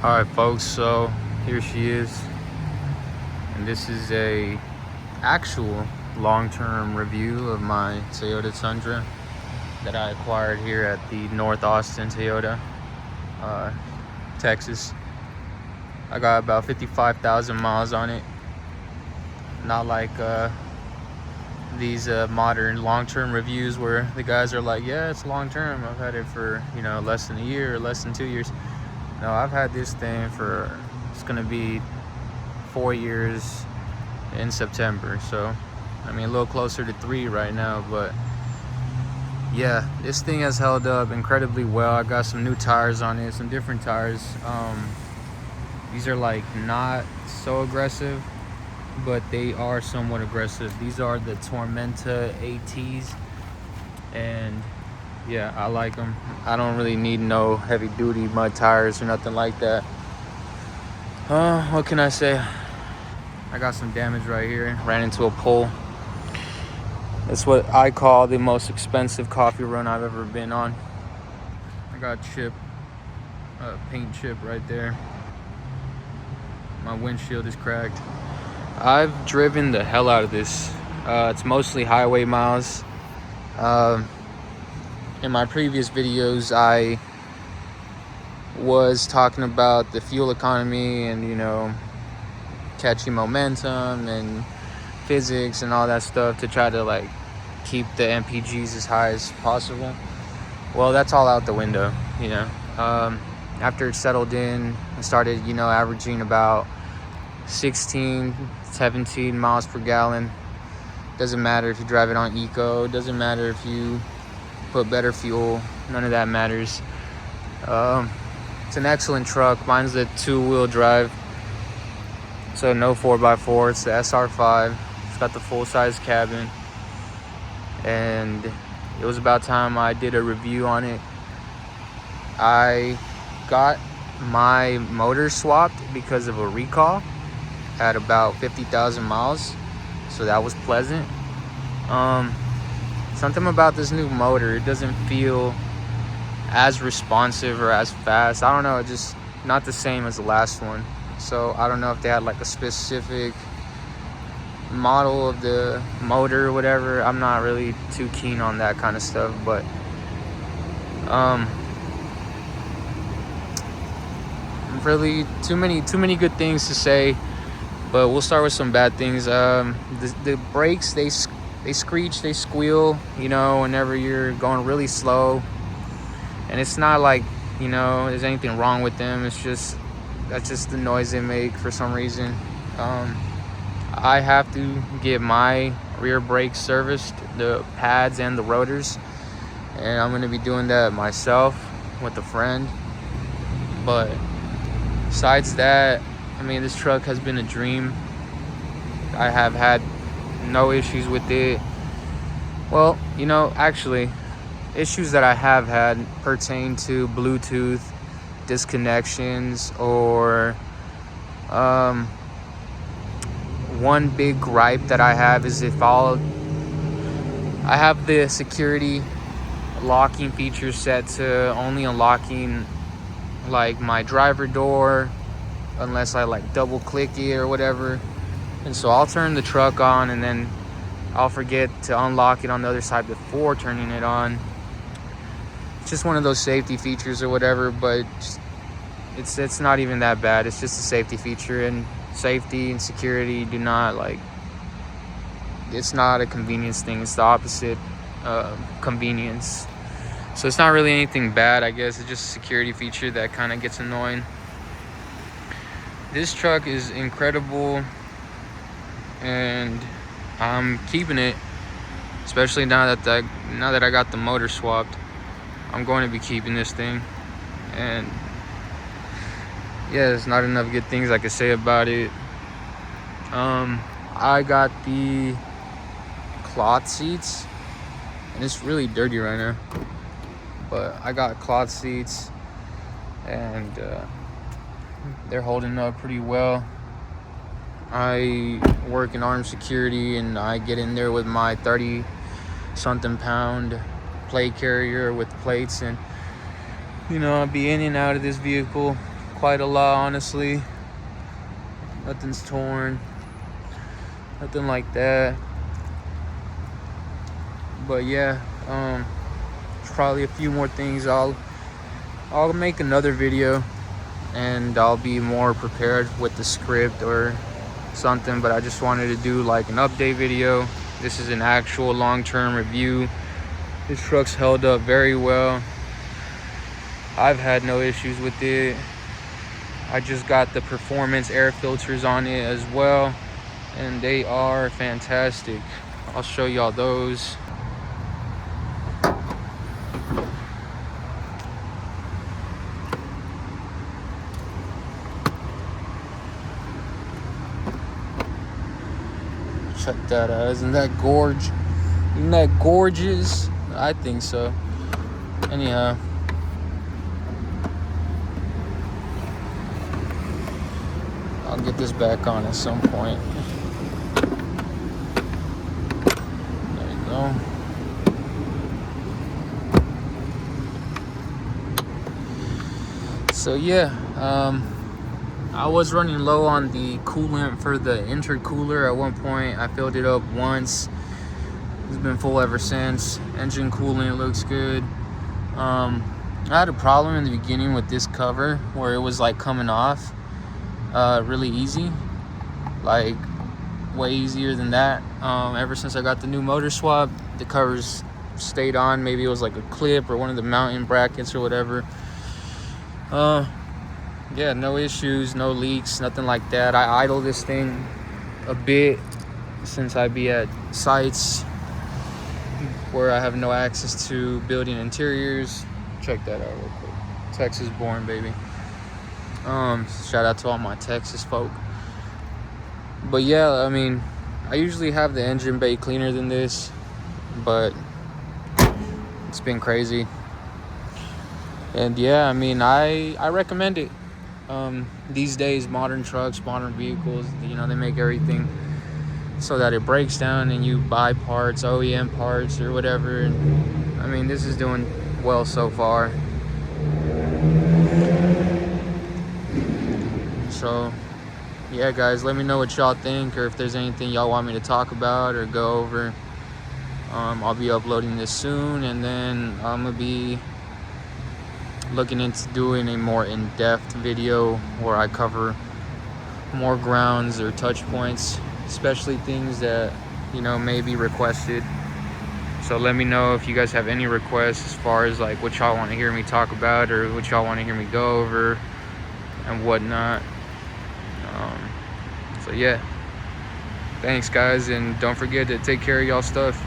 All right, folks, so here she is, and this is a actual long-term review of my Toyota Tundra that I acquired here at the North Austin Toyota, Texas. I got about 55,000 miles on it. Not like these modern long-term reviews where the guys are like, yeah, it's long-term. I've had it for, less than a year or less than 2 years. No, I've had this thing for, it's gonna be 4 years in September. So, I mean, a little closer to 3 right now, but yeah, this thing has held up incredibly well. I got some new tires on it, some different tires. These are like not so aggressive, but they are somewhat aggressive. These are the Tormenta ATs, and yeah, I like them. I don't really need no heavy duty mud tires or nothing like that. What can I say? I got some damage right here. Ran into a pole. It's what I call the most expensive coffee run I've ever been on. I got paint chip right there. My windshield is cracked. I've driven the hell out of this. It's mostly highway miles. In my previous videos, I was talking about the fuel economy and, catching momentum and physics and all that stuff to try to like keep the MPGs as high as possible. Well, that's all out the window, After it settled in, I started, averaging about 16, 17 miles per gallon. Doesn't matter if you drive it on eco. Doesn't matter if you put better fuel. None of that matters. It's an excellent truck. Mine's a 2-wheel drive, so no 4x4. It's the SR5. It's got the full-size cabin, and it was about time I did a review on it. I got my motor swapped because of a recall at about 50,000 miles, so that was pleasant. Something about this new motor, it doesn't feel as responsive or as fast. I don't know, it's just not the same as the last one. So I don't know if they had like a specific model of the motor or whatever. I'm not really too keen on that kind of stuff, but really too many good things to say. But we'll start with some bad things. The brakes, they screech, they squeal, whenever you're going really slow. And it's not like, there's anything wrong with them. That's just the noise they make for some reason. I have to get my rear brakes serviced, the pads and the rotors. And I'm going to be doing that myself with a friend. But besides that, I mean, this truck has been a dream. I have had no issues with it. Well, actually, issues that I have had pertain to Bluetooth disconnections, or one big gripe that I have is I have the security locking feature set to only unlocking like my driver door unless I like double click it or whatever. And so I'll turn the truck on and then I'll forget to unlock it on the other side before turning it on. It's just one of those safety features or whatever, but it's not even that bad. It's just a safety feature, and safety and security do not it's not a convenience thing. It's the opposite, convenience. So it's not really anything bad, I guess. It's just a security feature that kind of gets annoying. This truck is incredible, and I'm keeping it, especially now that I got the motor swapped. I'm going to be keeping this thing, and yeah, there's not enough good things I could say about it. I got the cloth seats, and it's really dirty right now, but I got cloth seats, and they're holding up pretty well. I work in armed security, and I get in there with my 30-something pound plate carrier with plates, and I'll be in and out of this vehicle quite a lot, honestly. Nothing's torn, nothing like that. But yeah, there's probably a few more things. I'll make another video, and I'll be more prepared with the script or something. But I just wanted to do like an update video. This is an actual long-term review. This truck's held up very well. I've had no issues with it. I just got the performance air filters on it as well, and they are fantastic. I'll show y'all those. Check that out. Isn't that gorgeous? Isn't that gorgeous? I think so. Anyhow, I'll get this back on at some point. There you go. So yeah, I was running low on the coolant for the intercooler at one point. I filled it up once. It's been full ever since. Engine coolant looks good. I had a problem in the beginning with this cover where it was like coming off really easy, like way easier than that. Ever since I got the new motor swap, the covers stayed on. Maybe it was like a clip or one of the mounting brackets or whatever. Yeah, no issues, no leaks, nothing like that. I idle this thing a bit since I be at sites where I have no access to building interiors. Check that out real quick. Texas born, baby. Shout out to all my Texas folk. But yeah, I mean, I usually have the engine bay cleaner than this, but it's been crazy. And yeah, I mean, I recommend it. These days, modern trucks, modern vehicles, you know, they make everything so that it breaks down and you buy parts, OEM parts or whatever. And I mean, this is doing well so far. So yeah, guys, let me know what y'all think, or if there's anything y'all want me to talk about or go over. I'll be uploading this soon, and then I'm gonna be looking into doing a more in-depth video where I cover more grounds or touch points, especially things that, you know, may be requested. So let me know if you guys have any requests as far as like what y'all want to hear me talk about or what y'all want to hear me go over and whatnot. So yeah, thanks guys, and don't forget to take care of y'all stuff.